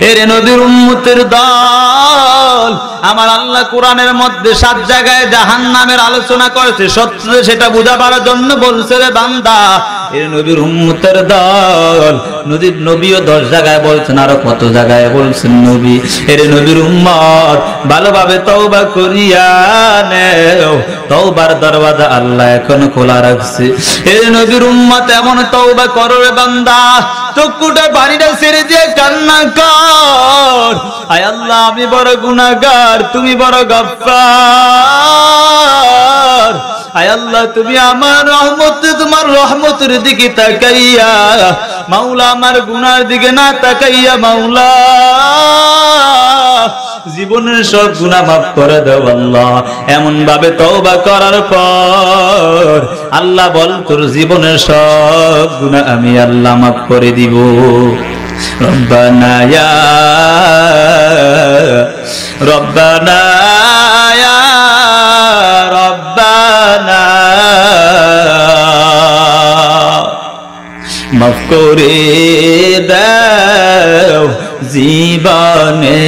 এরে নবীর উম্মতের দল, আমার আল্লাহ কোরআনের মধ্যে 7 জায়গায় জাহান্নামের আলোচনা করেছে। সত্যি সেটা বুঝাবার জন্য বলছে, রে বান্দা এরে নবীর উম্মতের দল। নবীও 10 জায়গায় বলছেন, আরো কত জায়গায় বলছেন নবী। এরে নবীর উম্মত, ভালোভাবে তওবা করিয়া নেও, তওবার দরওয়াজা আল্লাহ এখন খোলা রাখছে। এরে নবীর উম্মত, এমন তওবা করো রে বান্দা, চক্ষুটা বাড়িটা ছেড়ে দিয়ে কান্না কর, আয় আল্লাহ আমি বড় গুনাহগার, তুমি বড় গফফার। আয় আল্লাহ তুমি আমার রহমত, তোমার রহমতের দিকে তাকাইয়া মাওলা আমার গুনার দিকে না তাকাইয়া মাওলা জীবনের সব গুনাহ মাফ করে দাও আল্লাহ। এমন ভাবে তওবা করার পর আল্লাহ বল, তোর জীবনের সব গুনাহ আমি আল্লাহ মাফ করে দিব। রব্বানা ইয়া রব্বানা ইয়া রব্বানা মাফ করে দাও জীবনে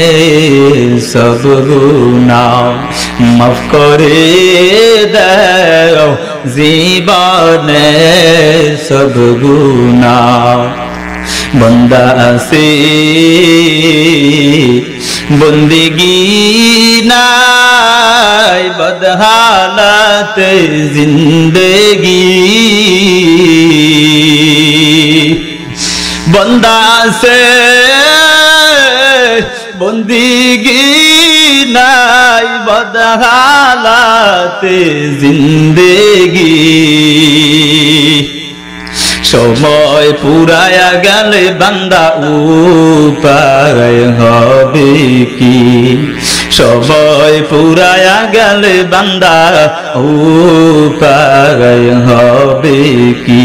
সব গুনাহ, মাফ করে দাও জীবনে সব গুনাহ। বন্দা আছে বন্দিগি নাই, বদহালাতে জিন্দেগি। বন্দা আছে বন্দিগি নাই, বদহালাতে জিন্দেগি। সময় পুরায়া গেলে বান্দা উপায় হবে কি? সময় পুরায়া গেলে বান্দা উপায় হবে কি?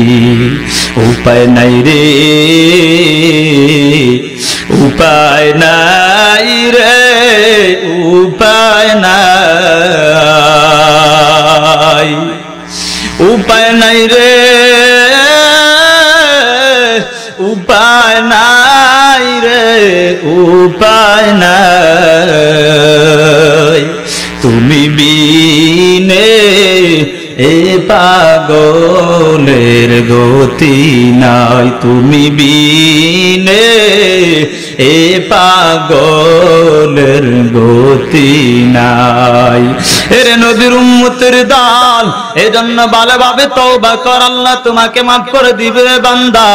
উপায় নাই রে, উপায় নাই রে, উপায় নাই, উপায় নাই রে, উপায় নাই রে, উপায় নাই। তুমি বিনে এ পাগলের গতি নাই, তুমি বিনে এ পাগলের গতি নাই। এরে নবীর উম্মতের দল, এজন্য ভালোভাবে তওবা কর, আল্লাহ তোমাকে মাফ করে দিবে বান্দা।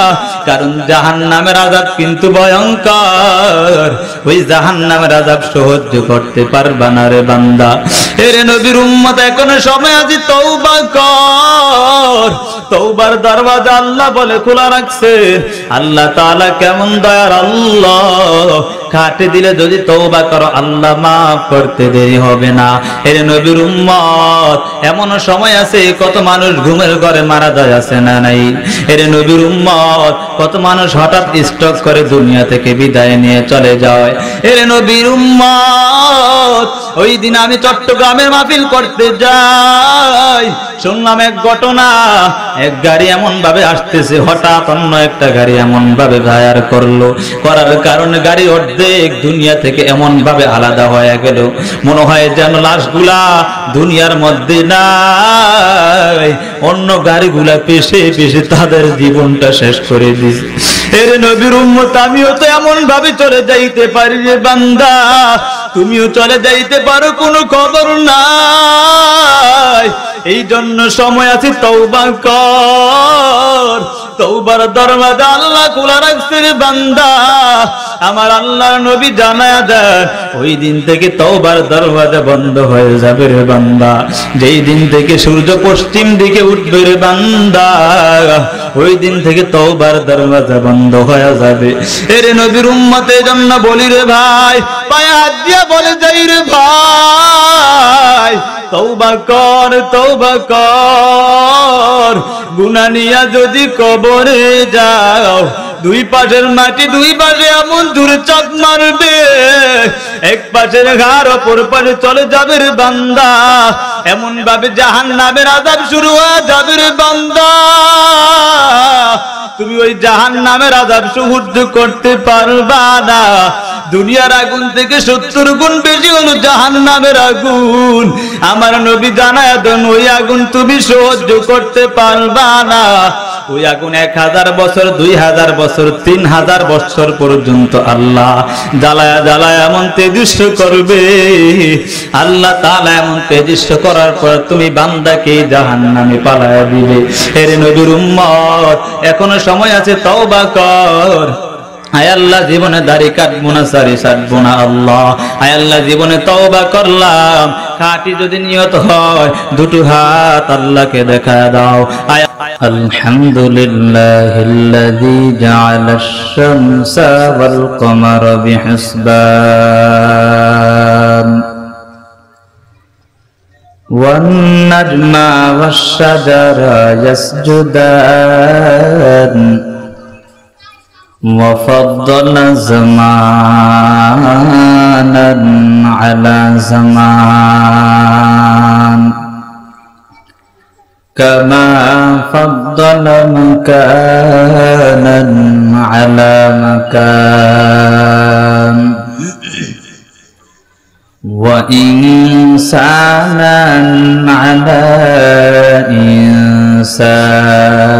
কারণ জাহান্নামের আযাব কিন্তু ভয়ঙ্কর, ওই জাহান্নামের আযাব সহ্য করতে পারবা না রে বান্দা। এরে নবীর উম্মত, এখনো সময় আছে, তওবা কর। তওবার দরওয়াজা আল্লাহ বলে খোলা রাখছে। আল্লাহ তাআলা কেমন দয়ার আল্লাহ, কাটে দিলে যদি তওবা করো আল্লাহ মাফ করতে দেরি হবে না। এর নবীর উম্মত, এমন সময় আছে কত মানুষ ঘুমের ঘরে মারা যায়, আছে না নাই? এর নবীর উম্মত, কত মানুষ হঠাৎ স্ট্রোক করে দুনিয়া থেকে বিদায় নিয়ে চলে যায়। এর নবীর উম্মত, ওই দিন আমি চট্টগ্রামের মাহফিল করতে যাই, শুনলাম এক ঘটনা। এক গাড়ি এমন ভাবে আসতেছে, হঠাৎ অন্য একটা গাড়ি এমন ভাবে ফায়ার করলো, করার কারণে গাড়ি অর্ধেক দুনিয়া থেকে এমন ভাবে আলাদা হয়ে গেল, মনে হয় যেন লাশগুলা দুনিয়ার মধ্যে নাই, অন্য গাড়িগুলা পেশে পেশে তাদের জীবনটা শেষ করে দিছে। এর নবীর উম্মত, আমিও তো এমন ভাবে চলে যাইতে পারি রে বান্দা, তুমিও চলে যাইতে পারো, কোনো খবর নাই। এই জন্য সময় আছে, তওবা কর। তওবার দরওয়াজা আল্লাহ খোলা রাখছে রে বান্দা। আমার আল্লাহর নবী জানায়া দেন, ওই দিন থেকে তওবার দরওয়াজা বন্ধ হয়ে যাবে রে বান্দা। যেই দিন থেকে সূর্য পশ্চিম দিকে উঠবে রে বান্দা, ওই দিন থেকে তওবার দরওয়াজা বন্ধ হয়ে যাবে। এর নবীর উম্মতের জন্য বলি রে ভাই, পায়ে হাত দিয়া বলে যাই রে ভাই, তওবা কর, তওবা কর। গুনাহ নিয়া যদি কবরে যাও, দুই পাশের মাটি দুই পাশে এমন দূরে চাপ মারবে, এক পাশের ঘাড় অপর পাশে চলে যাবে রে বান্দা। এমন ভাবে জাহান্নামের আযাব শুরু হয়ে যাবে রে বান্দা, তুমি ওই জাহান্নামের আযাব সহ্য করতে পারবা না। দুনিয়ার আগুন থেকে 70 গুণ বেশি হলো জাহান্নামের আগুন। আমার নবী জানায় দেন ওই আগুন তুমি সহ্য করতে পারবা না। ওই আগুন 1000 বছর, 2000 বছর, 3000 বছর পর্যন্ত আল্লাহ জ্বালায়া জ্বালায়া এমন তেজস্ব করবে। আল্লাহ তাআলা এমন তেজস্ব করার পর তুমি বান্দাকে জাহান্নামে পালায়া দিবে। এর নবীর উম্মত এখনো সময় আছে, তওবা কর। আয় আল্লাহ জীবনে দাড়ি কাটবো না, সারি সাটবো না আল্লাহ। আয় আল্লাহ জীবনে তওবা করলাম। খাঁটি যদি নিয়ত হয় দুটো হাত আল্লাহকে দেখা দাও। আয় আলহামদুলিল্লাহিল্লাযী জাআলাশ শামসা ওয়াল কমারা বিহিসবান ওয়ান নাজমা ওয়াশ শাজারা ইয়াসজুদান وفضل زمانا على زمان كما فضل مكانا على مكان وإنسانا على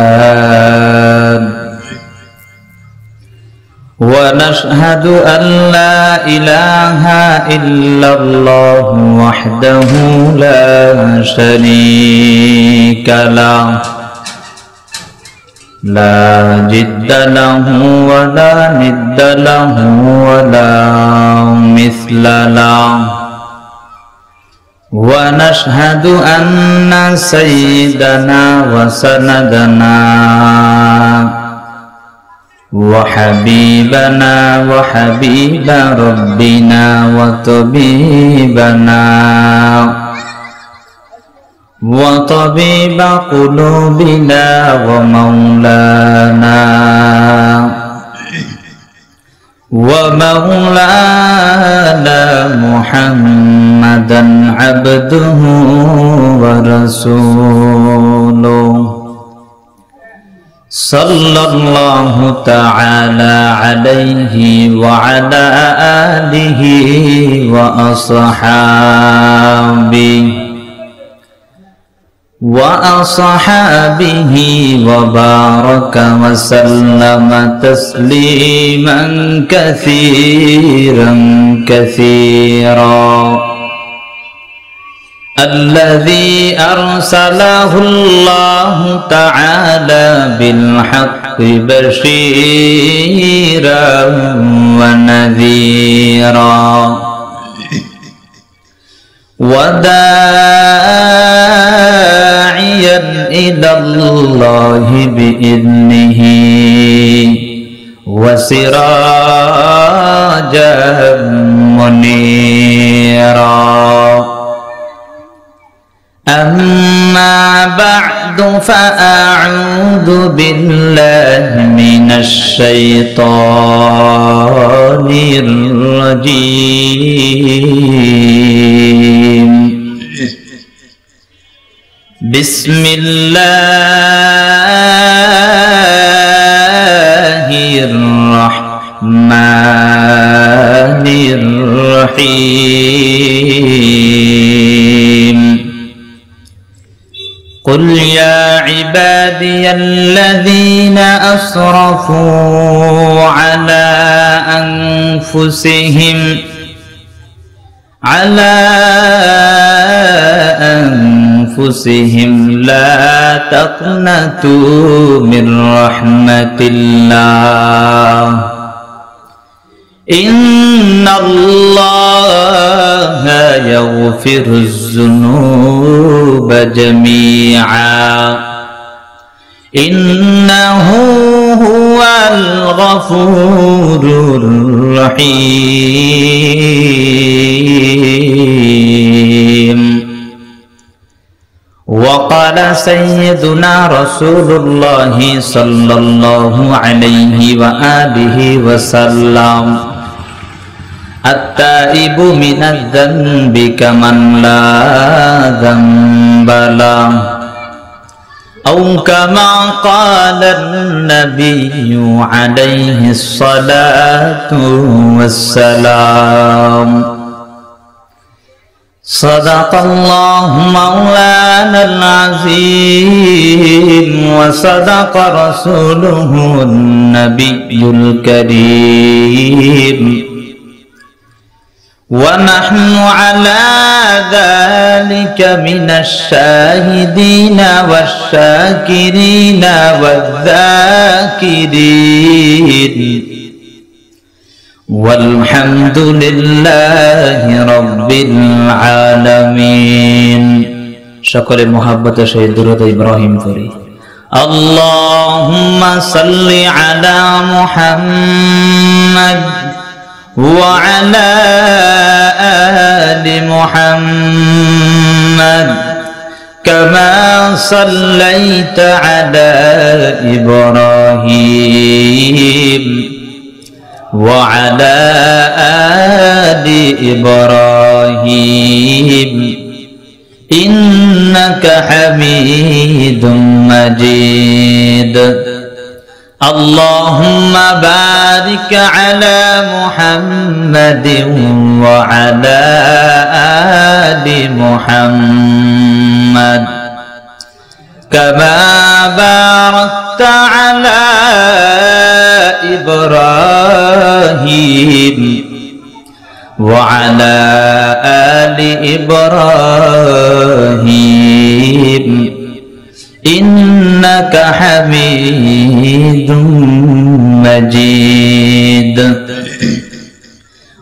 إنسان ونشهد أن لا إله إلا الله وحده لا شريك له لا جد له ولا ند له ولا مثل له ونشهد أن سيدنا وسندنا وحبيبنا وحبيب ربنا وطبيب قلوبنا ومولانا محمدا عبده ورسوله صلى الله تعالى عليه وعلى آله وأصحابه وبارك وسلم تسليما كثيرا كثيرا الذي أرسله الله تعالى بالحق بشيرا ونذيرا وداعيا إلى الله بإذنه وسراجا منيرا أما بعد فأعوذ بالله من الشيطان الرجيم بسم الله الرحمن الرحيم قل يا عبادي الذين أسرفوا على أنفسهم لا تقنطوا من رحمة الله إن الله يغفر الذنوب جميعا إنه هو الغفور الرحيم وقال سيدنا رسول الله صلى الله عليه وآله وسلم التائب من الذنب كمن لا ذنب له أو كما قال النبي عليه الصلاة والسلام صدق الله مولانا العظيم وصدق رسوله النبي الكريم ونحن على ذلك من الشاهدين والشاكرين والذاكرين والحمد لله رب العالمين شكر محبت شهيد درود إبراهيم فري اللهم صل على محمد وعلى آل محمد كما صليت على إبراهيم وعلى آل إبراهيم إنك حميد مجيد اللهم بارك على محمد وعلى آل محمد كما باركت على إبراهيم وعلى آل إبراهيم إنك حميد مجيد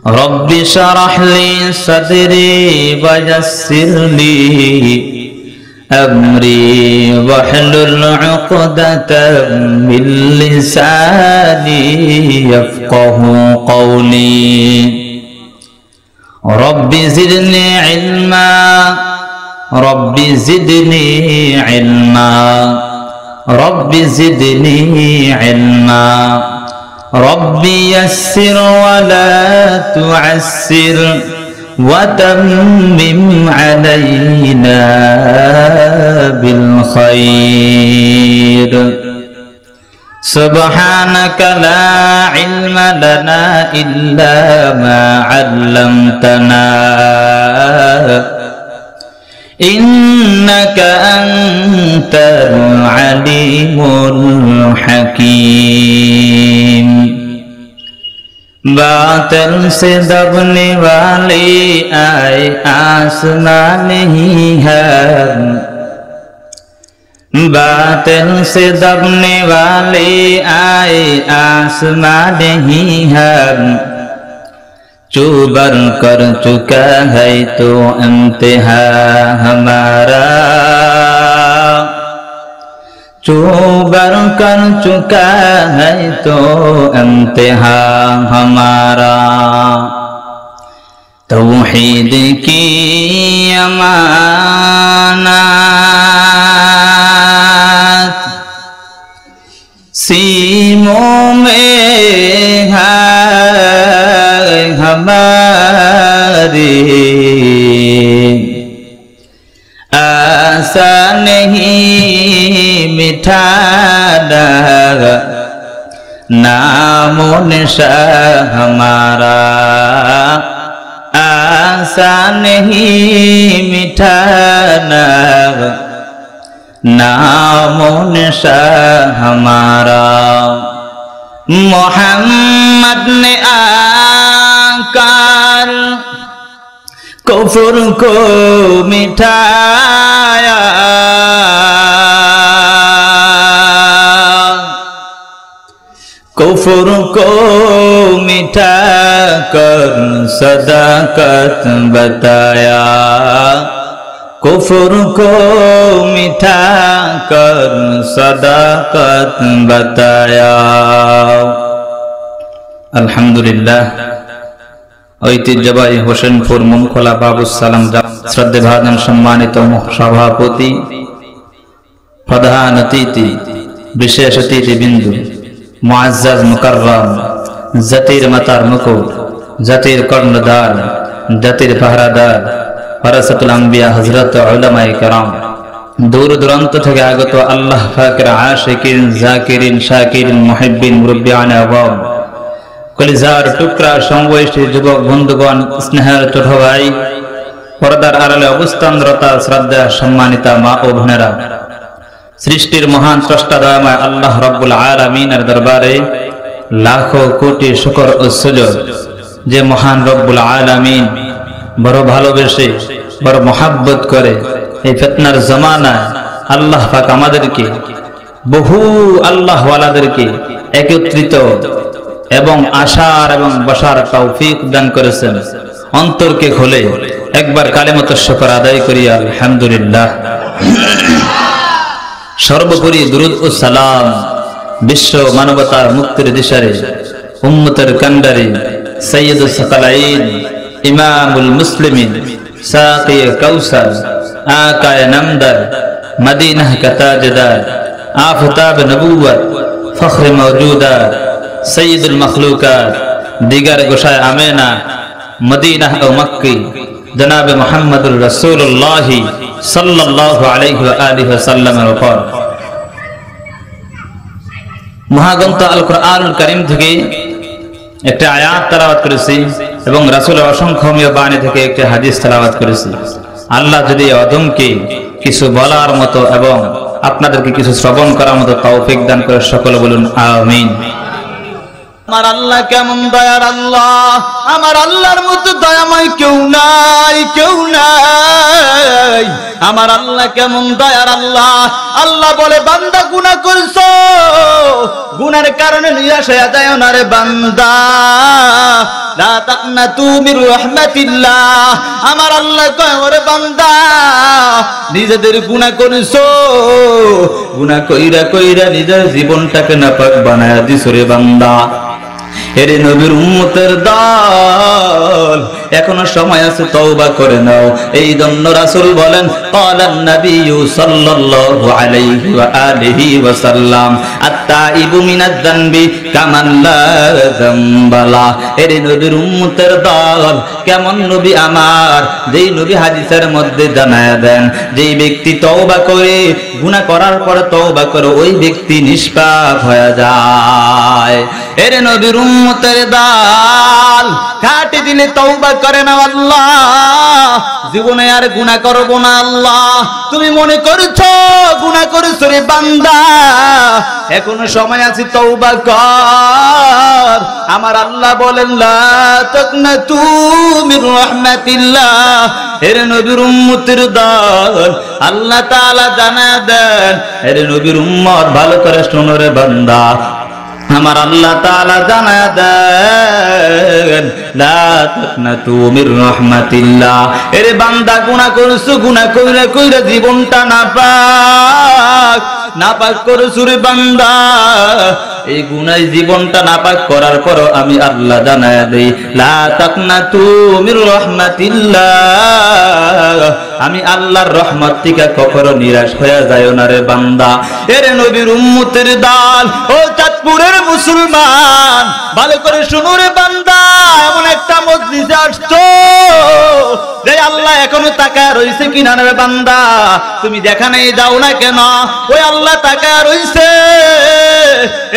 رب اشرح لي صدري ويسر لي أمري واحلل عقدة من لساني يفقه قولي رب زدني علما رب زدني علما رب زدني علما رب يسر ولا تعسر وتمم علينا بالخير سبحانك لا علم لنا إلا ما علمتنا إنك أنت العليم الحكيم बातिल से दबने वाले आए आसमां नहीं है बातिल से दबने वाले आए आसमां नहीं है जो बर कर चुका है तो इंतहा हमारा जो बर कर चुका है तो इंतहा हमारा तौहीद की अमानत सीमों में है हमारी आशा नहीं मिटाना नामो निशान हमारा आशा नहीं मिटाना नामो निशान हमारा मोहम्मद ने आकर कुफ्र को मिटाया कुफ्र को मिटा कर सदाकत बताया कुफ्र को मिटा कर सदाकत बताया अल्हम्दुलिल्लाह ঐতিহ্যবাহী হোসেনপুর মুনখোলা বাবুস সালাম শ্রদ্ধেভাজন সম্মানিত সভাপতি প্রধান অতিথি বিশেষ অতিথি বিন্দু মুআজ্জাজ মুকাররম জাতির মাতার মুকুট জাতির কর্ণধার জাতির পাহারাদার ওয়ারাসাতুল আম্বিয়া হযরত উলামায়ে কেরাম দূর দূরান্ত থেকে আগত আল্লাহ পাকের আশিকিন, জাকিরিন, শাকিরিন, মুহিব্বিন, মুরব্বিয়ান আওয়াম, কলিজার টুকরা সমবয়সী যুবক বন্ধুগণ, স্নেহের ছোট ভাই, পর্দার আড়ালে অবস্থানরতা শ্রদ্ধা সম্মানিতা মা ও বোনেরা, সৃষ্টির মহান স্রষ্টা দয়াময় আল্লাহ রাব্বুল আলামিনের দরবারে লাখো কোটি শুকর ও সুজুদ, যে মহান রব্বুল আলামিন বড় ভালোবেসে, বড় মহাব্বত করে এই ফিতনার জামানায় আল্লাহ পাক আমাদেরকে, বহু আল্লাহওয়ালাদেরকে একত্রিত এবং আশার এবং বসার তৌফিক দান করেছেন। অন্তরকে খুলে একবার কালিমাতুশ শুকর আদায় করি আলহামদুলিল্লাহ। সর্বোপরি দুরূদ ও সালাম বিশ্ব মানবতার মুক্তির দিশারে, উম্মতের কান্ডারি, সাইয়্যিদুস সাকালাইন, ইমামুল মুসলিমিন, সাকিয়ে কাউসার, আকায়ে নামদার, মদিনাহ কা তাজদার, আফতাব নবুওয়াত, ফখরে মওজুদাত, সাইয়্যিদুল মখলুকাত, দিগার গোসায় আমেনা, মদিনাহ ও মক্কি, জনাবে মুহাম্মদুর রাসূলুল্লাহ সাল্লাল্লাহু আলাইহি ওয়া আলিহি ওয়াসাল্লামের উপর মহাগ্রন্থ আল কুরআনুল কারীম থেকে একটা আয়াত তেলাওয়াত করেছি এবং রাসূলের অসংখ্য বাণী থেকে একটা হাদিস তেলাওয়াত করেছি। আল্লাহ যদি আদমকে কিছু বলার মতো এবং আপনাদেরকে কিছু শ্রবণ করার মতো তৌফিক দান করে, সকলে বলুন আমিন। আমার আল্লাহ কেমন দয়ার আল্লাহ, আমার আল্লাহর মতো দয়াময় কেউ নাই, কেউ নাই। আমার আল্লাহ কেমন দয়ার আল্লাহ। আল্লাহ বলে, বান্দা গুনাহ করছো, গুনার কারণে নিরাশ হয়ে যায় না রে বান্দা, লা তাকনাতু মির রাহমাতিল্লাহ। আমার আল্লাহ কয়, ওরে বান্দা, নিজেদের গুনাহ করছো, গুনাহ কইরা কইরা নিজের জীবনটাকে নাপাক বানায়া দিছো রে বান্দা। এরে নবীর উম্মতের দল, এখনো সময় আছে, তওবা করে নাও। এই জন্য রাসূল বলেন, ক্বালান নাবিয়্যু সাল্লাল্লাহু আলাইহি ওয়া আলিহি ওয়া সাল্লাম, আত-তাইবু মিনাজ যানবি কামান লা যামবা লা। এরে নবীর উম্মতের দল, কেমন নবী আমার, যেই নবী হাদিসের মধ্যে জানায়া দেন, যেই ব্যক্তি তওবা করে, গুনাহ করার পরে তওবা করে, ওই ব্যক্তি নিষ্পাপ হয়ে যায়। এরে নবীর উম্মতের দল, খাঁটি দিলে তওবা করে না আল্লাহ, জীবনে আর গুনাহ করব না আল্লাহ। তুমি মনে করছো গুনাহ করেছো রে বান্দা, এখনো সময় আছে, তওবা কর। আমার আল্লাহ বলেন, লা তাকনাতু মির রাহমাতিল্লাহ। এরে নবীর উম্মতের দল, আল্লাহ তাআলা জানায়া দেন, এরে নবীর উম্মত, ভালো করে শোনো রে বান্দা, আমার আল্লাহ তাআলা জানায়া দেন, লা তাকনাতু মির রাহমাতিল্লাহ। এরে বান্দা, গুনাহ করছো, গুনাহ কইরা কইরা জীবনটা নাপাক করছো রে বান্দা। এই গুনাহ জীবনটা নাপাক করার পর আমি আল্লাহ জানায়া দেই, লা তাকনাতু মির রাহমাতিল্লাহ। আমি আল্লাহর রহমত থেকে কখনো নিরাশ হয়ে যায় না রে বান্দা। এরে নবীর উম্মতের দল, ও চাঁদপুরের মুসলমান, ভালো করে শুনো রে বান্দা, এমন একটা মজলিসে আসছো যে আল্লাহ এখনো তাকায় রইছে কিনা রে বান্দা, তুমি দেখা নেই, যাও না কেন? ওই আল্লাহ তাকায় রইছে।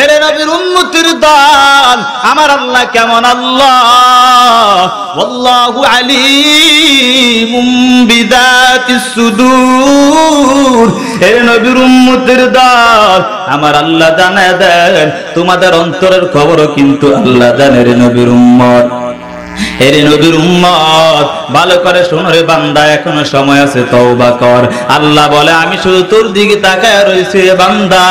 এরে নবীর উম্মতের দল, আমার আল্লাহ কেমন আল্লাহ, আল্লাহু আলিমুম বিযাতিস সুদূর। এরে নবীর উম্মতের দল, আমার আল্লাহ জানায় দেন, তোমাদের অন্তরের খবরও কিন্তু আল্লাহ জানে রে নবীর উম্মত। এরে নবীর উম্মত, ভালো করে শোনো রে বান্দা, এখনো সময় আছে, তওবা কর। আল্লাহ বলে, আমি শুধু তোর দিকে তাকায় রইছি রে বান্দা,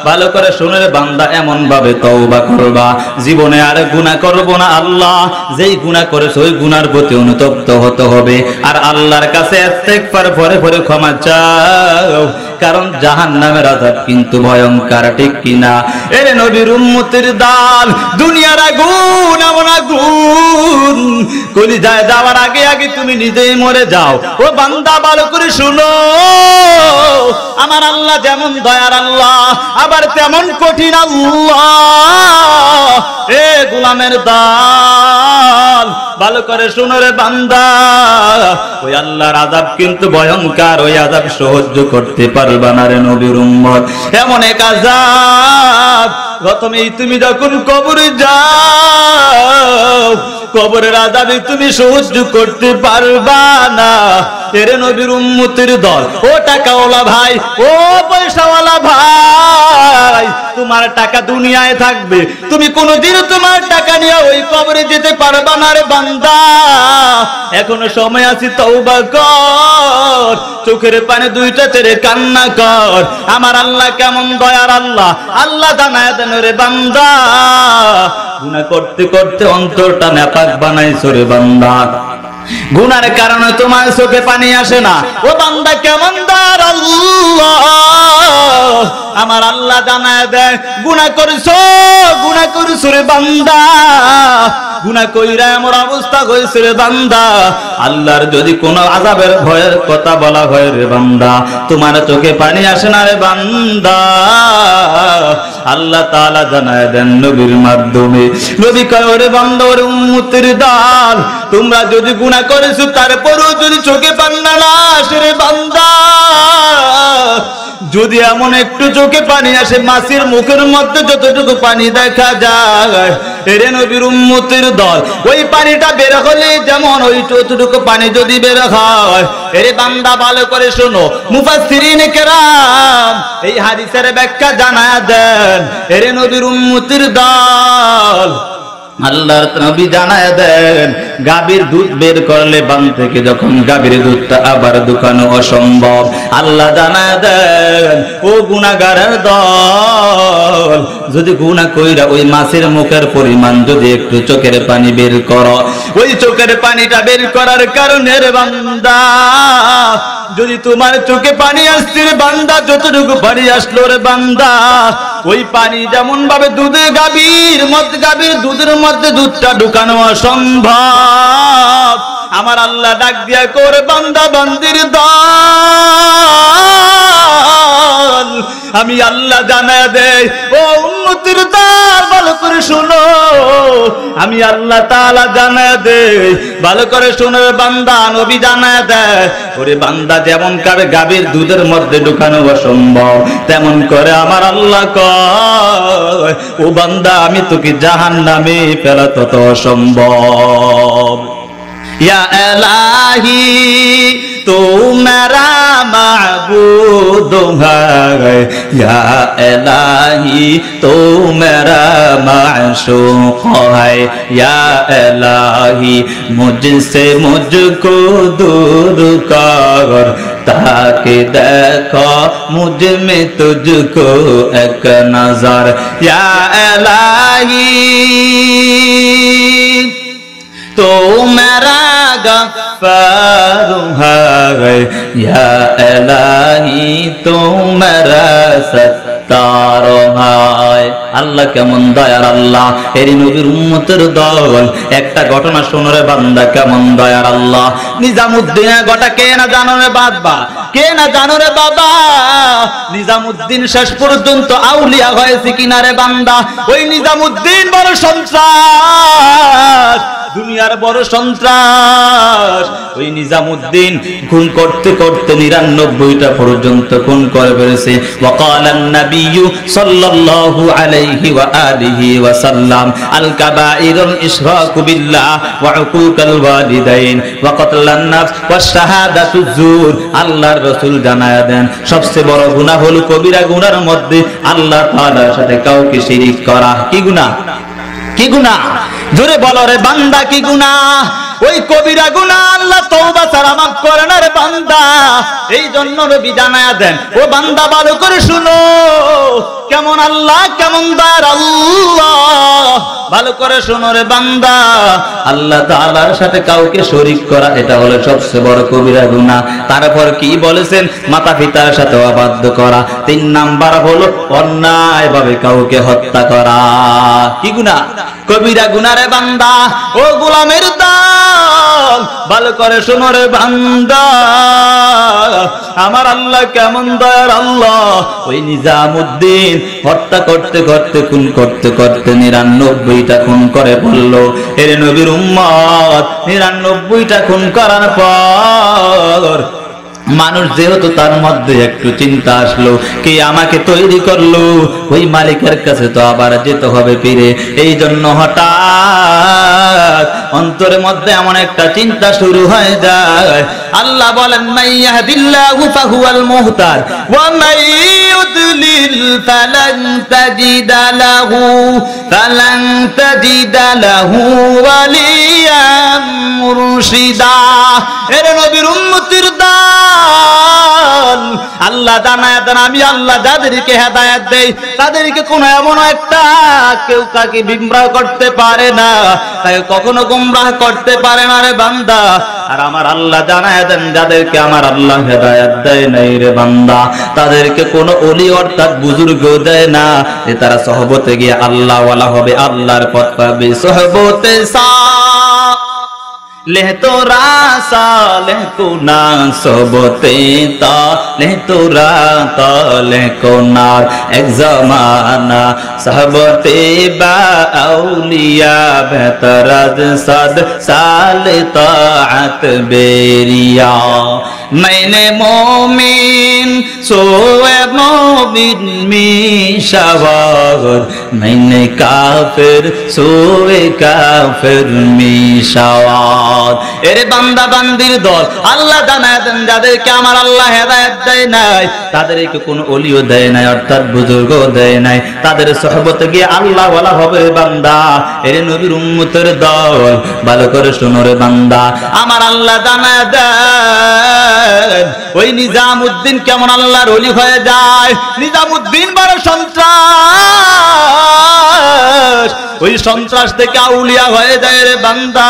ভালো করে শোনো রে বান্দা, এমন ভাবে তওবা করবা, জীবনে আর গুনাহ করব না আল্লাহ। যেই গুনাহ করেছো ওই গুনার প্রতি অনুতপ্ত হতে হবে, আর আল্লাহর কাছে ইস্তেগফার পরে পরে ক্ষমা চাও, কারণ জাহান্নামের আযাব কিন্তু ভয়ঙ্কর, ঠিক কিনা? এরে নবীর উম্মতের দল, দুনিয়ার আগুন এমন আগুন, কলিজায় যাওয়ার আগে আগে তুমি নিজেই মরে যাও। ও বান্দা, ভালো করে শুনো, আমার আল্লাহ যেমন দয়ার আল্লাহ, আবার তেমন কঠিন আল্লাহ। এ গোলামের দল, ভালো করে শুনো রে বান্দা, ওই আল্লাহর আযাব কিন্তু ভয়ঙ্কর, ওই আযাব সহ্য করতে পারবা না রে নবীর উম্মত। এমন এক আযাব, প্রথমেই তুমি যখন কবরে যাও, কবরের আযাবে তুমি সহ্য করতে পারবা না। এরে নবীর উম্মতের দল, ও টাকাওয়ালা ভাই, ও পয়সাওয়ালা ভাই, তোমার টাকা দুনিয়ায় থাকবে, তুমি কোনোদিন তোমার টাকা নিয়ে ওই কবরে যেতে পারবা না রে বান্দা। এখনো সময় আছে, তওবা কর, চোখের পানি দুইটা ছেড়ে কান্না কর। আমার আল্লাহ কেমন দয়ার আল্লাহ, আল্লাহ জানায় দেন রে বান্দা, গুনাহ করতে করতে অন্তরটা নাপাক বানাইছো রে বান্দা, গুনার কারণে তোমার চোখে পানি আসে না। ও বান্দা কেমন দয়ার আল্লাহ, আমার আল্লাহ জানায় দেয়, গুনাহ করিছো রে বান্দা, গুনাহ কইরা আমার অবস্থা হয়েছে রে বান্দা। আল্লাহর যদি কোনো আযাবের ভয়ের কথা বলা হয় রে বান্দা, তোমার চোখে পানি আসে না রে বান্দা। আল্লাহ তাআলা জানায় দেন নবীর মাধ্যমে, নবী কয় ওরে বান্দা, ওরে উম্মতের দল, তোমরা যদি গুনাহ করেছো তারপরেও যদি চোখে পানি না আসে রে বান্দা, যদি এমন একটু চোখে পানি আসে, মাছের মুখের মধ্যে যতটুকু পানি দেখা যায়, এরে নবীর উম্মতের দল, ওই পানিটা বের হলে যেমন ওই যতটুকু পানি যদি বের হয়, এরে বান্দা ভালো করে শোনো, মুফাসসিরিনে কেরাম এই হাদিসের ব্যাখ্যা জানায়া দেন। এরে নবীর উম্মতের দল, আল্লাহর নবী জানায় দেন, গাভীর দুধ বের করলে বান থেকে যখন গাভীর দুধটা আবার দোকানো অসম্ভব। আল্লাহ জানায় দেন, ও গুনাহগারের দল, যদি গুনাহ কইরা ওই মাছের মুখের পরিমাণ যদি একটু চোখের পানি বের করো, ওই চোখের পানিটা বের করার কারণে রে বান্দা, যদি তোমার চোখে পানি আসছে রে বান্দা, যতটুকু পানি আসলো রে বান্দা, ওই পানি যেমন ভাবে গাভীর দুধের মধ্যে দুধটা ঢুকানো অসম্ভব। আমার আল্লাহ ডাক দিয়া করে, বান্দা বান্দির দল, আমি আল্লাহ জানায় দেয়, ও উম্মতের দল, ভালো করে শুনো, আমি আল্লাহ তাআলা জানায় দেয়, ভালো করে শুনো বান্দা, নবী জানায় দেয়, ওরে বান্দা যেমন করে গাভীর দুধের মধ্যে ঢুকানো অসম্ভব, তেমন করে আমার আল্লাহ কয়, ও বান্দা আমি তোকে জাহান্নামে ফেলা তত অসম্ভব। ইয়া ইলাহি তো মেরা মাবুদ है, या इलाही तो मेरा माशूक है, या इलाही मुझसे मुझको दूर कर, ताकि देखो मुझ में तुझको एक नजर, या इलाही तो मेरा गफ्फार है, या इलाही तो मेरा सत्तार है। আল্লাহ কেমন দয়ার আল্লাহ, এর নবীর উম্মতের দল, একটা ঘটনা শোনো রে বান্দা, কেমন দয়ার আল্লাহ। নিজামুদ্দিনের গোটা কে না জানো রে বাবা, কে না জানো রে বাবা, নিজামুদ্দিন শেষ পর্যন্ত আউলিয়া হয়েছে কিনা রে বান্দা। ওই নিজামুদ্দিন বড় সন্ত্রাস, দুনিয়ার বড় সন্ত্রাস। ওই নিজামুদ্দিন খুন করতে করতে ৯৯টা পর্যন্ত খুন করে ফেলেছে। ওয়াকালান নাবিয়্যু সাল্লাল্লাহু আলাইহি ওয়া আলিহি ওয়া সাল্লাম, আল কাবাইরুল ইশরাকু বিল্লাহ ওয়া উকুকাল ওয়ালিদাইন ওয়া কতলান নাফস ওয়া শাহাদাতু যুর। আল্লাহর রাসূল জানায়া দেন, সবচেয়ে বড় গুনাহ হলো কবিরা গুনার মধ্যে আল্লাহ তাআলার সাথে কাউকে শিরিক করা। কি গুনাহ? কি গুনাহ? জোরে বলো রে বান্দা, কি গুনাহ? ওই কবিরা গুনাহ আল্লাহ তওবা ছাড়া মাফ করে না রে বান্দা। এই জন্য নবী জানায়া দেন, ও বান্দা ভালো করে শুনো, কেমন আল্লাহ, কেমন দয়ার আল্লাহ। ভালো করে শোনো রে বান্দা, আল্লাহ তাআলার সাথে কাউকে শরীক করা, এটা হলো সবচেয়ে বড় কবিরা গুনাহ। তারপর কি বলেছেন? মাতা পিতার সাথে অবাধ্য করা। ৩ নাম্বার হলো অন্যায়ভাবে কাউকে হত্যা করা। কি গুনাহ? কবিরা গুনাহ রে বান্দা। ও গোলামের দল, দল ভালো করে শোনো রে বান্দা, আমার আল্লাহ কেমন দয়ার আল্লাহ। ওই নিজামউদ্দিন হত্যা করতে করতে খুন করতে করতে 99টা খুন করে বলল, এর নবীর উম্মত 99টা খুন করার পর মানুষ যেহেতু তার মধ্যে একটু চিন্তা আসলো, কে আমাকে তৈরি করলো, ওই মালিকের কাছে তো আবার যেতে হবে ফিরে। এই জন্য হঠাৎ অন্তরের মধ্যে এমন একটা চিন্তা শুরু হয়ে যায়। আল্লাহ বলেন, মাইয়াহদিল্লাহু ফাহুয়াল মুহতাদ ওয়া মাইয়ুদলিল ফালান তাজিদা লাহু ওয়ালিয়াম মুরশিদা। এর নবীর উম্মতের দল, আল্লাহ জানায় দেন, আমি আল্লাহ যাদেরকে হেদায়েত দেই তাদেরকে কোনো এমন একটা কেউ তাকে বিমরাহ করতে পারে না, তাকে কখনো গুমরাহ করতে পারে না রে বান্দা। আর আমার আল্লাহ জানায় দেন, যাদেরকে আমার আল্লাহ হেদায়েত দেয় নাই রে বান্দা, তাদেরকে কোনো ওলি অর্থাৎ বুজুর্গ দেয় না, যে তারা সহবতে গিয়ে আল্লাহ ওয়ালা হবে, আল্লাহর পথ পাবে। সহবতে সা लेह तो रासा लेह को ना सोबते ता लेह तो राता लेह को नार एक ज़माना सहबते बा औलिया बेहतरज सद साल ताअत बेरिया। मैंने मोमिन सोए मोमिन मिशावार, मैंने काफिर सोए काफिर मिशावार। এরে বান্দা বান্দির দল, আল্লাহ জানায় দেন, যাদেরকে আমার আল্লাহ হেদায়েত দেয় নাই তাদেরকে কোন ওলিও দেয় নাই অর্থাৎ বুজুর্গ দেয় নাই, তাদের সহবতে গিয়ে আল্লাহ ওয়ালা হবে বান্দা। এরে নবীর উম্মতের দল, ভালো করে শোনো রে বান্দা, আমার আল্লাহ জানায় দেন ওই নিজামউদ্দিন কেমন আল্লাহর ওলি হয়ে যায়। নিজামউদ্দিন বড় সন্ত্রাস, ওই সন্ত্রাস থেকে আউলিয়া হয়ে যায় রে বান্দা,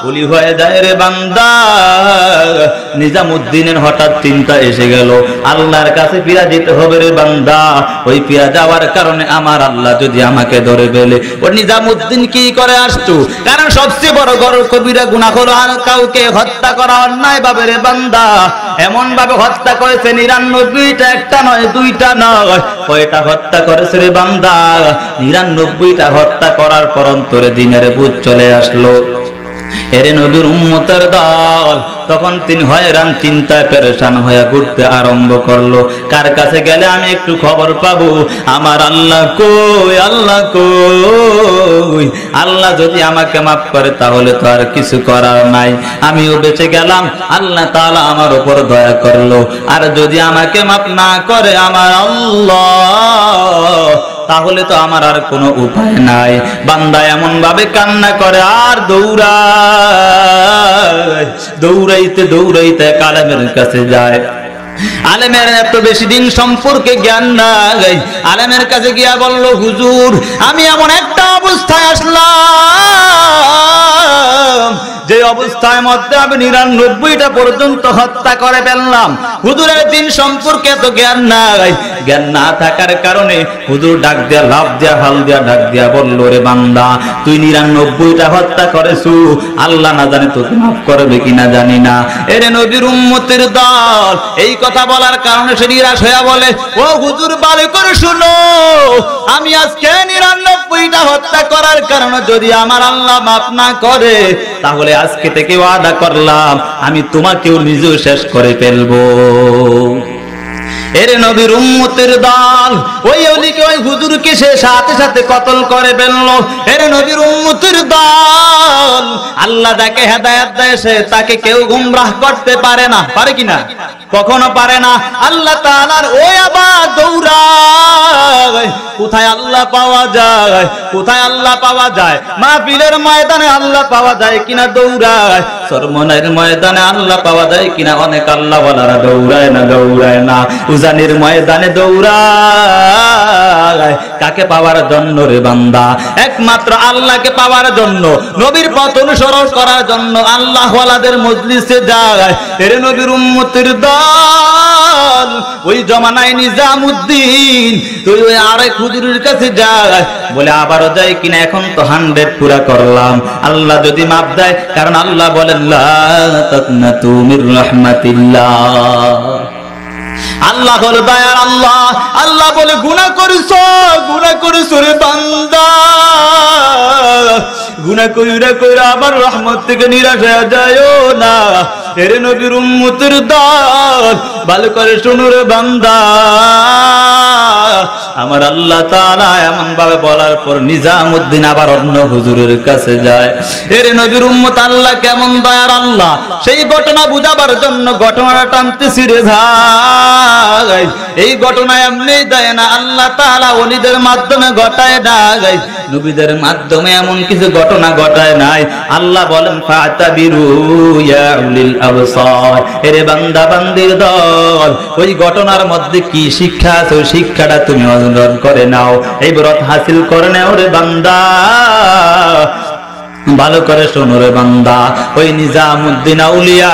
ওলি হয়ে যায় রে বান্দা। নিজামউদ্দিনের হঠাৎ চিন্তা এসে গেল, আল্লাহর কাছে ফিরে যেতে হবে রে বান্দা। ওই ফিরে যাওয়ার কারণে আমার আল্লাহ যদি আমাকে ধরে ফেলে, ও নিজামউদ্দিন কি করে আসতো, কারণ সবচেয়ে বড় কবিরা গুনাহ হলো আর কাউকে হত্যা করা অন্যায় ভাবে রে বান্দা। এমন ভাবে হত্যা করেছে 99টা, একটা নয় দুইটা নয়, কয়টা হত্যা করেছে রে বান্দা, 99টা হত্যা করার পর অন্তরে দিনের বুঝ চলে আসলো। এরে নবীর উম্মতের দল, তখন তিনি হয়রান চিন্তায় পেরেশান হয়ে ঘুরতে আরম্ভ করলো, কার কাছে গেলে আমি একটু খবর পাবো, আমার আল্লাহ কই, আল্লাহ কই। আল্লাহ যদি আমাকে মাফ করে তাহলে তো আর কিছু করার নাই, আমিও বেঁচে গেলাম, আল্লাহ তাআলা আমার উপর দয়া করলো। আর যদি আমাকে মাফ না করে আমার আল্লাহ, তাহলে তো আমার আর কোনো উপায় নাই। বান্দা এমন ভাবে কান্না করে আর দৌড়াইতে দৌড়াইতে আলেমের কাছে যায়। আলেমের এত বেশি দিন সম্পর্কে জ্ঞান নাই, আলেমের কাছে গিয়া বলল, হুজুর আমি এমন একটা অবস্থায় আসলাম যে অবস্থায় মধ্যে আমি 99টা পর্যন্ত হত্যা করে ফেললাম। হুজুরের দিন সম্পর্কে তো জ্ঞান নাই, জ্ঞান না থাকার কারণে হুজুর ডাক দিয়া লাভ দিয়া হাল দিয়া ডাক দিয়া বলল, রে বান্দা তুই 99টা হত্যা করেছু, আল্লাহ না জানে তোকে মাফ করবে কিনা জানি না। এরে নবীর উম্মতের দল, এই কথা বলার কারণে সে নিরাশ হয়ে বলে, ও হুজুর ভালো করে শুনো, আমি আজকে 99টা হত্যা করার কারণে যদি আমার আল্লাহ মাফ না করে, তাহলে আজকে থেকে ওয়াদা করলাম আমি তোমাকেও নিজেও শেষ করে ফেলবো। এরে নবীর উম্মতের দল, ওই ওলিকে ওই হুজুরকে সে সাথে সাথে কতল করে ফেললো। এরে নবীর উম্মতের দল, আল্লাহ যাকে হেদায়েত দেয় সে তাকে কেউ গুমরাহ করতে পারে না, পারে কিনা? কখনো পারে না। আল্লাহ তাআলার ওই আবার দৌড়ায়, কোথায় আল্লাহ পাওয়া যায়, কোথায় আল্লাহ পাওয়া যায়? মাহফিলের ময়দানে আল্লাহ পাওয়া যায় কিনা দৌড়ায়, সরমনের ময়দানে আল্লাহ পাওয়া যায় কিনা অনেক আল্লাহ ওয়ালারা দৌড়ায় না, দৌড়ায় না। উজানির ময়দানে দৌড়ায় কাকে পাওয়ার জন্য রে বান্দা? একমাত্র আল্লাহকে পাওয়ার জন্য। নবীর পথ অনুসরণ করার জন্য আল্লাহ ওয়ালাদের মজলিসে যায়। এর নবীর উম্মতের দল ওই জমানায় নিজামউদ্দিন তুই ওই আরেক হুজুরের কাছে যায়, বলে আবারও যাই কিনা, এখন তো 100 পুরা করলাম, আল্লাহ যদি মাফ দেয়। কারণ আল্লাহ বলেন লা তাকনাতু মির রাহমাতিল্লাহ। আল্লাহ হলো দয়ার আল্লাহ। আল্লাহ বলে গুনাহ করিস রে বান্দা, গুনাহ কইরা আবার রহমত থেকে নিরাশ হয়ে যায়ও না। এর নবীর উম্মতের দল ভালো করে শুনো রে বান্দা, আমার আল্লাহ তাআলা এমন ভাবে বলার পর নিজামউদ্দিন আবার অন্য হুজুরের কাছে যায়। এর নবীর উম্মত আল্লাহ কেমন দয়ার আল্লাহ, সেই ঘটনা বুঝাবার জন্য ঘটনাটা টানতেছি রে ভাই। এই ঘটনা এমনি দেয় না, আল্লাহ তাআলা ওলিদের মাধ্যমে ঘটায় না, নবীদের মাধ্যমে এমন কিছু ঘটনা ঘটায় নাই। আল্লাহ বলেন ফাতাবিরু ইয়া উলিল আবসার, এরে বান্দা বান্দির দল, ওই ঘটনার মধ্যে কি শিক্ষা আছে ওই শিক্ষাটা তুমি অর্জন করে নাও, এই ব্রত হাসিল করে নাও রে বান্দা। ভালো করে শোনো রে বান্দা, ওই নিজামউদ্দিন আউলিয়া,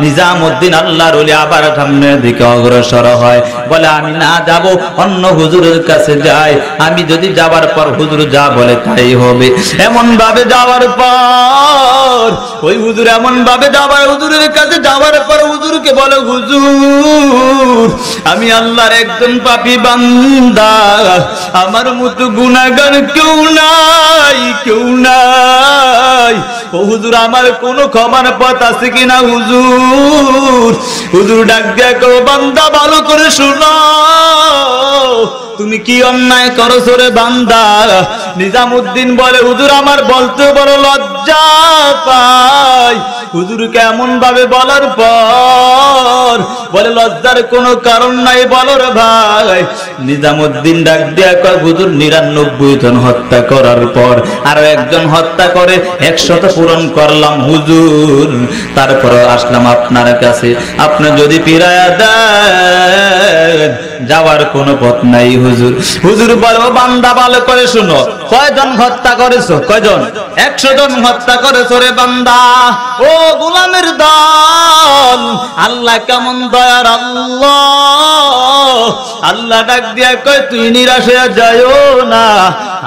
নিজামউদ্দিন আল্লাহর ওলি আবার সামনের দিকে অগ্রসর হয়, বলে আমি না যাব, অন্য হুজুরের কাছে যাই, আমি যদি যাবার পর হুজুর যা বলে তাই হবে। এমন ভাবে যাওয়ার পর ওই হুজুর এমন ভাবে যাবার, হুজুরের কাছে যাওয়ার পর হুজুরকে বলে হুজুর আমি আল্লাহর একজন পাপী বান্দা, আমার মতো গুনাহগার কেউ নাই। ও হুজুর আমার কোন ক্ষমার পথ আছে কিনা হুজুর? হুজুর ডাক দিয়া কও বান্দা ভালো করে শোনো, তুমি কি অন্যায় করছো রে বান্দা? নিজামউদ্দিন বলে হুজুর আমার বলতে বড় লজ্জা পাই। হুজুর কেমন ভাবে বলার পর বলে লজ্জার কোনো কারণ নাই, বলো রে ভাই। নিজামউদ্দিন ডাক দিয়া কয় হুজুর 99 জন হত্যা করার পর আরো একজন হত্যা করে 100 পূরণ করলাম হুজুর, তারপর আসলাম আপনার কাছে, আপনি যদি ফিরায়া দেন যাওয়ার কোনো পথ নাই হুজুর। হুজুর বলো বান্দা ভালো করে শুনো, কয়জন হত্যা করেছো? কয়জন? 100 জন হত্যা করেছো রে বান্দা। ও গোলামের দল, আল্লাহ কেমন দয়ার আল্লাহ। আল্লাহ ডাক দিয়া কয় তুই নিরাশ হয়ে যায়ও না।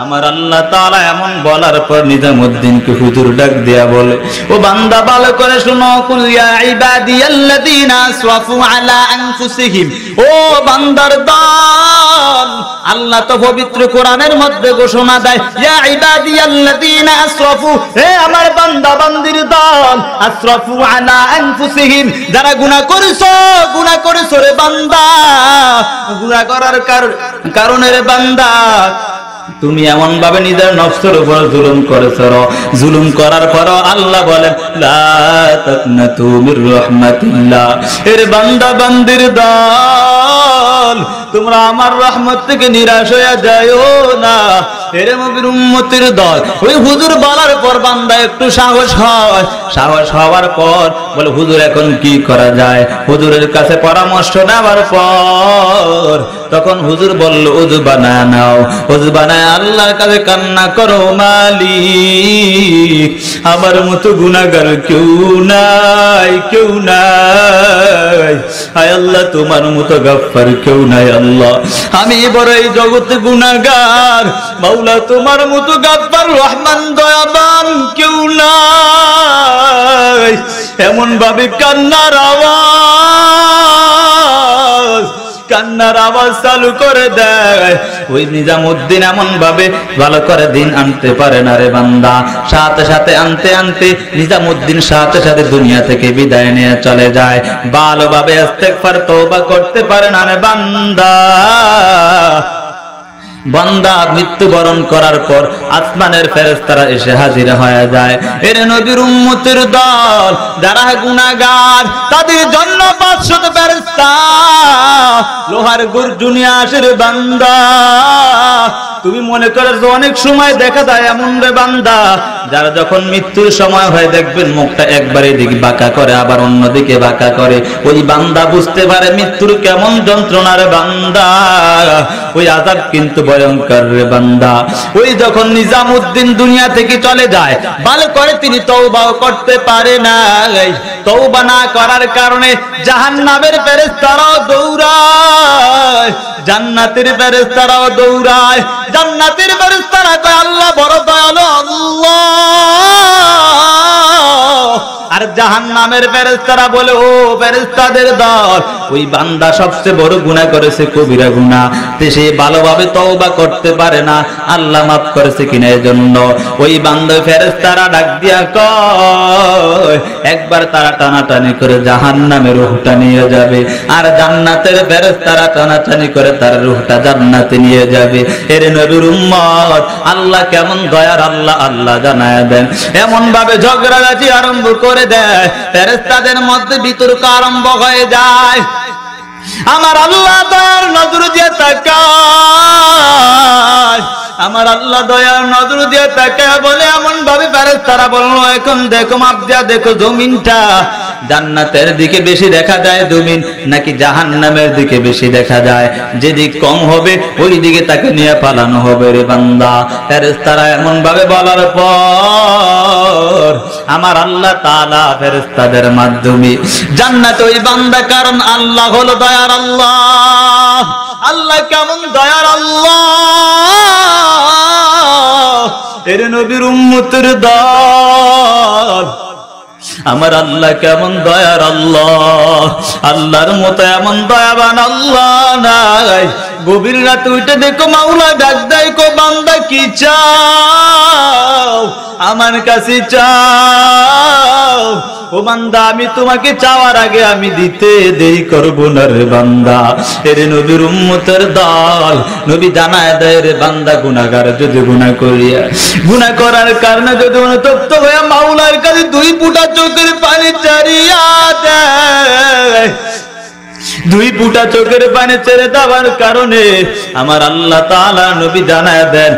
আমার আল্লাহ তাআলা এমন বলার পর নিজামউদ্দিনকে হুজুর ডাক দিয়া বলে ও বান্দা ভালো করে শুনো, কুল ইয়া ইবাদিয়াল্লাযীনা আসরাফু আলা আনফুসিহিম, ও বান্দার দল, আল্লাহ তো পবিত্র কোরআনের মধ্যে ঘোষণা দেয় ইয়া ইবাদিয়াল্লাযীনা আসরাফু, হে আমার বান্দা বান্দির দল, আসরাফু আলা আনফুসিহিম, যারা গুনাহ করেছো রে বান্দা, গুনাহ করার কারণে রে বান্দা তুমি এমন ভাবে নিজের নফসের উপর জুলুম করেছো। জুলুম করার পর আল্লাহ বলেন লা তাকনাতু মির রাহমাতিল্লাহ, এর বান্দা বান্দির দল তোমরা আমার রহমত থেকে নিরাশ হয়ে যায়ও না। এর নবীর উম্মতের দল, ওই হুজুর বলার পর বান্দা একটু সাহস হয়, সাহস হওয়ার পর বলে হুজুর এখন কি করা যায়? হুজুরের কাছে পরামর্শ নেওয়ার পর তখন হুজুর বলল ওযু বানায় নাও, ওযু বানায় আল্লাহর কাছে কান্না করো, মালিক আমার মতো গুনাহগার কেউ নাই, হায় আল্লাহ তোমার মতো গাফফার কেউ নাই। আল্লাহ আমি বড় এই জগতে গুনাহগার, মাওলা তোমার মতো গাফফার রহমান দয়াবান কেউ নাই। এমন ভাবে কান্নার আওয়াজ চালু করে দেয়। ওই নিজামউদ্দিন এমন ভাবে ভালো করে দিন আনতে পারে না রে বান্দা, সাথে সাথে আনতে নিজামউদ্দিন সাথে সাথে দুনিয়া থেকে বিদায় নিয়ে চলে যায়। ভালোভাবে ইস্তেগফার তওবা করতে পারে না রে বান্দা মৃত্যুবরণ করার পর আসমানের ফেরেশতারা এসে হাজির হয়ে যায়। এর নবীর উম্মতের দল যারা গুনাহগার তাদের জন্য 500 ফেরেশতা লোহার গর্জনে আসে রে বান্দা। তুমি মনে করছো অনেক সময় দেখা যায় এমন রে বান্দা, যারা যখন মৃত্যুর সময় হয় দেখবেন মুখটা একবারে দিকে বাঁকা করে আবার অন্যদিকে বাঁকা করে, ওই বান্দা বুঝতে পারে মৃত্যুর কেমন যন্ত্রণা রে বান্দা। ওই আযাব কিন্তু ভয়ঙ্কর রে বান্দা। ওই যখন নিজামউদ্দিন দুনিয়া থেকে চলে যায়, ভালো করে তিনি তওবাও করতে পারে না। তওবা না করার কারণে জাহান্নামের ফেরেশতারাও দৌড়ায়, জান্নাতের ফেরেশতারাও দৌড়ায়। জান্নাতের ফেরেশতারা কয় আল্লাহ বড় দয়ালু আল্লাহ, আর জাহান্নামের ফেরেশতারা বলে ও ফেরেশতাদের দল, ওই বান্দা সবচেয়ে বড় গুনাহ করেছে, কবিরা গুনাহ, সে ভালোভাবে তওবা করতে পারে না, আল্লাহ মাফ করেছে কিনা এজন্য ওই বান্দা ফেরেশতারা ডাক দিয়া কয় একবার তারা টানাটানি করে জাহান্নামের রূহটা নিয়ে যাবে, আর জান্নাতের ফেরেশতারা টানাটানি করে তার রূহটা জান্নাতে নিয়ে যাবে। এর নবীর উম্মত, আল্লাহ কেমন দয়ার আল্লাহ, আল্লাহ জানায় দেন। এমন ভাবে ঝগড়াঝাটি আরম্ভ করে দেয়, ফেরেশতাদের মধ্যে বিতর্ক আরম্ভ হয়ে যায়। আমার আল্লাহ দয়ার নজর দিয়ে তাকায়, আমার আল্লাহ দয়ার নজর দিয়ে তাকায় বলে এমন ভাবে ফেরেশতারা বলল এখন দেখো মাপ দিয়া দেখো জমিনটা জান্নাতের দিকে বেশি দেখা যায় জমিন নাকি জাহান্নামের দিকে বেশি দেখা যায়, যেদিক কম হবে ওই দিকে তাকে নিয়ে পালানো হবে রে বান্দা। ফেরেশতারা এমন ভাবে বলার পর আমার আল্লাহ তাআলা ফেরেশতাদের মাধ্যমে জান্নাতে ওই বান্দা, কারণ আল্লাহ হলো দয়ার আল্লাহ, আল্লাহ কেমন দয়ার আল্লাহ, এর নবীর উম্মতের দল, আমার আল্লাহ কেমন দয়ার আল্লাহ, আল্লাহর মতো এমন দয়াবান আল্লাহ নাই। গভীর রাতে উঠে দেখো মাওলা ডাক দেয়, কো বান্দা কি চাও আমার কাছে চাও, ও বান্দা আমি তোমাকে চাওয়ার আগে আমি দিতে দেরি করব না রে বান্দা। এর নবীর উম্মতের দল, নবী জানায় দেয় রে বান্দা গুনাহগার যদি গুনাহ করিয়া গুনাহ করার কারণে যদি অনুতপ্ত হয়ে মাওলার কাছে দুই ফুটা চোখের পানি চারিয়া দেয়, দুই ফুটা চোখের পানি ছেড়ে দেওয়ার কারণে আমার আল্লাহ তাআলা নবী জানায় দেন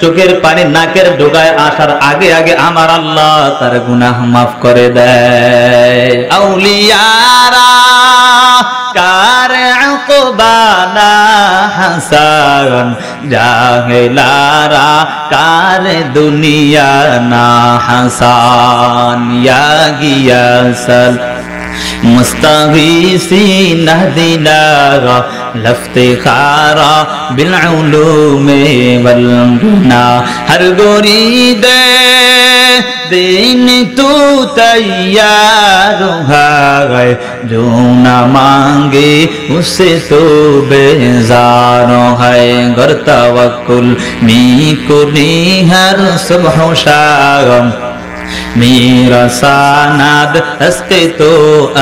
চোখের পানি নাকের ডোগায় আসার আগে আগে আমার আল্লাহ তার গুনাহ মাফ করে দেয়। আউলিয়ারা কার আকবানা হাসান, জাহেলারা কার দুনিয়া না হাসান, ইয়া গিয়াসাল মুস্তাগীসিন আহদিনা লফতেখারা বিল উলুমে ওয়াল গুনা, হর গোরিদে दिन तू तैयार है, जो न मांगे उससे तो बेजार है, गर तवक्कुल मी कुनी हर सुबह शाम, मेरा सानाद हस्ते तो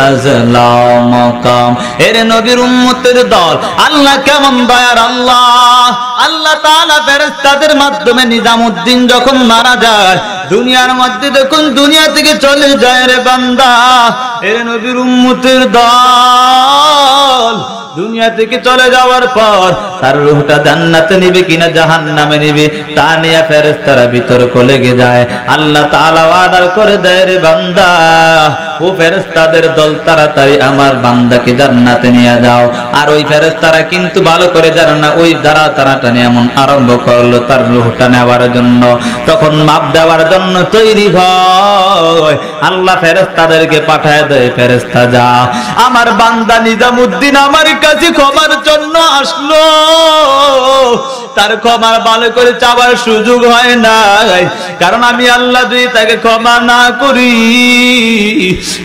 अजला मकाम। এর নবীর উম্মতের দল, আল্লাহ কেমন দয়ার আল্লাহ, আল্লাহ তাআলা ফেরেশতাদের মাধ্যমে নিজামউদ্দিন যখন মারা যায়, দুনিয়ার মধ্যে যখন দুনিয়া থেকে চলে যায় রে বান্দা, এর নবীর উম্মতের দল দুনিয়া থেকে চলে যাওয়ার পর তার রূহটা জান্নাতে নিবে কিনা জাহান্নামে নিবে তা নিয়ে ফেরেশতারা বিতর্ক লেগে যায়। আল্লাহ তাআলা ওয়াদা করে দেয় রে বান্দা, ও ফেরেশতাদের দল তাড়াতাড়ি আমার বান্দাকে জান্নাতে নিয়ে যাও। আর ওই ফেরেশতারা কিন্তু ভালো করে জানে না, ওই দ্বারা টানাটানি এমন আরম্ভ করলো তার রূহটা নেওয়ার জন্য, তখন মাপ দেওয়ার জন্য তৈরি হয়। আল্লাহ ফেরেশতাদেরকে পাঠায় দেয়, ফেরেশতা যা আমার বান্দা নিজামউদ্দিন আমার কাছে ক্ষমার জন্য আসলো, তার ক্ষমা ভালো করে চাওয়ার সুযোগ হয় না, কারণ আমি আল্লাহ যদি তাকে ক্ষমা না করি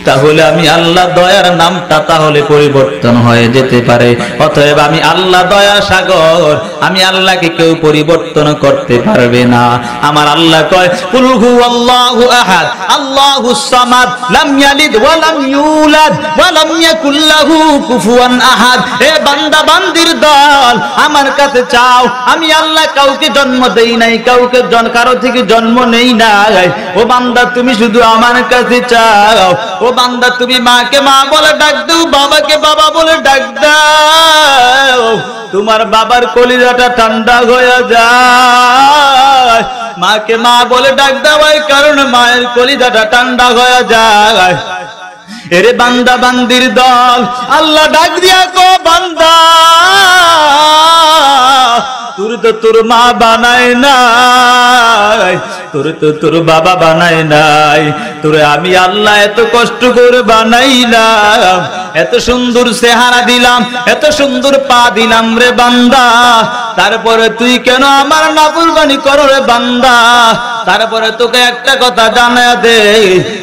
তাহলে আমি আল্লাহ দয়ার নামটা তাহলে পরিবর্তন হয়ে যেতে পারে। অতএব আমি আল্লাহ দয়া সাগর, আমি আল্লাহকে কেউ পরিবর্তন করতে পারবে না। আমার আল্লাহ কয় কুল হুয়াল্লাহু আহাদ আল্লাহুস সামাদ লাম ইয়ালিদ ওয়া লাম ইউলাদ ওয়া লাম ইয়াকুল লাহু কুফুয়ান আহাদ। হে বান্দা বান্দির দল আমার কাছে চাও, আমি আল্লাহ কাউকে জন্ম দেই নাই, কাউকে কারো থেকে জন্ম নেই নাই। ও বান্দা তুমি শুধু আমার কাছে চাও, ও বান্দা তুমি মাকে মা বলে ডাক দাও, বাবাকে বাবা বলে ডাক দাও, তোমার বাবার কলিজাটা ঠান্ডা হয়ে যায়। মাকে মা বলে ডাক দেওয়ার কারণে মায়ের কলিজাটা ঠান্ডা হয়ে যায়। এরে বান্দা বান্দির দল, আল্লাহ ডাক দিয়া কো বান্দা তোর তো তোর মা বানায় নাই, তোর তো তোর বাবা বানায় নাই, তোরে আমি আল্লাহ এত কষ্ট করে বানাইলাম, এত সুন্দর চেহারা দিলাম, এত সুন্দর পা দিলাম রে বান্দা, তারপরে তুই কেন আমার নাফরমানি করো রে বান্দা? তারপরে তোকে একটা কথা জানায়া দে,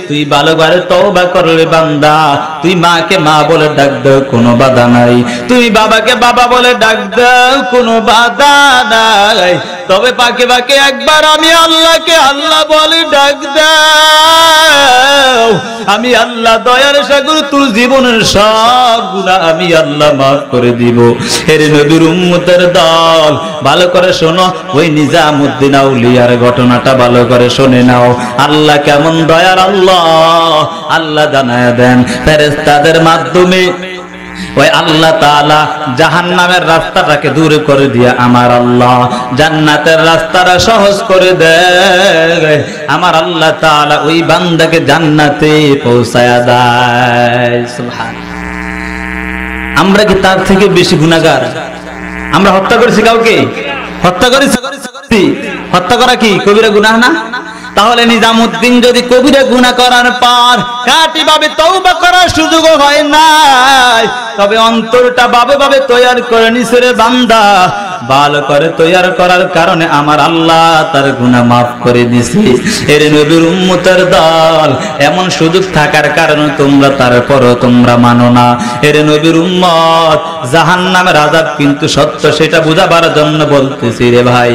তুই ভালোভাবে তওবা কর রে বান্দা, তুই মাকে মা বলে ডাক দাও, কোনো বাধা নাই, তুই বাবাকে বাবা বলে ডাক দাও, কোনো বাধা নাই, তবে পাকে পাকে একবার আমি আল্লাহকে আল্লাহ বলে ডাক দাও, আমি আল্লাহ দয়ার সাগর, তোর জীবনের সব গুনাহ আমি আল্লাহ মাফ করে দিব। এর নবীর উম্মতের দল, ভালো করে শোনো, ওই নিজামউদ্দিন আউলিয়ার ঘটনাটা ভালো করে শুনে নাও। আল্লাহ কেমন দয়ার আল্লাহ, আল্লাহ জানায়া দেন ফেরেশতাদের মাধ্যমে ওই আল্লাহ তাআলা জাহান্নামের রাস্তাটাকে দূর করে দিয়ে আমার আল্লাহ জান্নাতের রাস্তাটা সহজ করে দেয়। আমার আল্লাহ তাআলা ওই বান্দাকে জান্নাতে পৌঁছায়া দেয়। সুবহানাল্লাহ। আমরা কি তার থেকে বেশি গুনাহগার? আমরা হত্যা করেছি কাউকে? হত্যা করেছি? হত্যা করা কি কবিরা গুনাহ না? তাহলে নিজামউদ্দিন যদি কবিরা গুনাহ করার পর কাটি ভাবে তওবা করার সুযোগ হয় নাই, তবে অন্তরটা ভাবে ভাবে তৈয়ার করে নিছে রে বান্দা, ভালো করে তৈয়ার করার কারণে আমার আল্লাহ তার গুনাহ মাফ করে দিছে। এর নবীর উম্মতের দল, এমন সুযোগ থাকার কারণে তোমরা তারপরও তোমরা মানো না। এর নবীর উম্মত, জাহান্নামের আযাব কিন্তু সত্য, সেটা বুঝাবার জন্য বলতেছি রে ভাই।